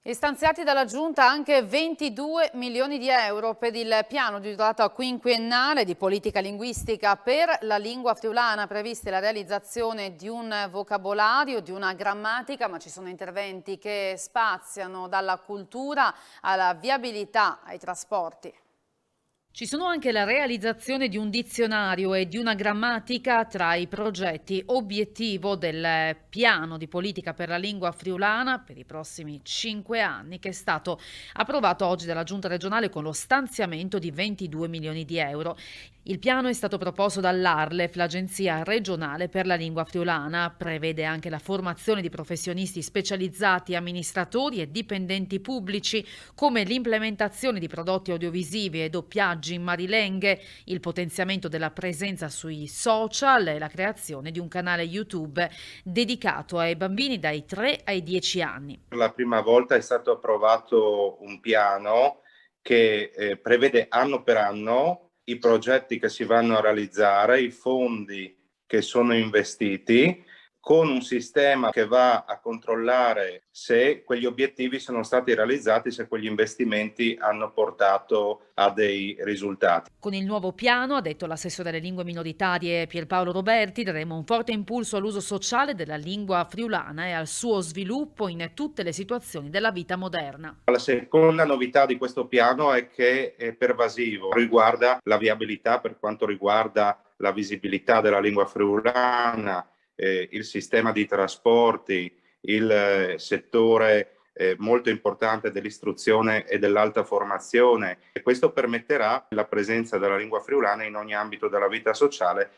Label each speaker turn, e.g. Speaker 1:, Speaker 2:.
Speaker 1: E stanziati dalla Giunta anche 22 milioni di euro per il piano di durata quinquennale di politica linguistica per la lingua friulana, previste la realizzazione di un vocabolario, di una grammatica, ma ci sono interventi che spaziano dalla cultura alla viabilità, ai trasporti. Ci sono anche la realizzazione di un dizionario e di una grammatica tra i progetti obiettivo del piano di politica per la lingua friulana per i prossimi 5 anni, che è stato approvato oggi dalla Giunta regionale con lo stanziamento di 22 milioni di euro. Il piano è stato proposto dall'Arlef, l'Agenzia regionale per la lingua friulana, prevede anche la formazione di professionisti specializzati, amministratori e dipendenti pubblici, come l'implementazione di prodotti audiovisivi e doppiaggi in marilenghe, il potenziamento della presenza sui social e la creazione di un canale YouTube dedicato ai bambini dai 3 ai 10 anni.
Speaker 2: Per la prima volta è stato approvato un piano che prevede anno per anno i progetti che si vanno a realizzare, i fondi che sono investiti, con un sistema che va a controllare se quegli obiettivi sono stati realizzati, se quegli investimenti hanno portato a dei risultati.
Speaker 1: Con il nuovo piano, ha detto l'assessore alle lingue minoritarie Pierpaolo Roberti, daremo un forte impulso all'uso sociale della lingua friulana e al suo sviluppo in tutte le situazioni della vita moderna.
Speaker 2: La seconda novità di questo piano è che è pervasivo, riguarda la viabilità per quanto riguarda la visibilità della lingua friulana, il sistema di trasporti, il settore molto importante dell'istruzione e dell'alta formazione. E questo permetterà la presenza della lingua friulana in ogni ambito della vita sociale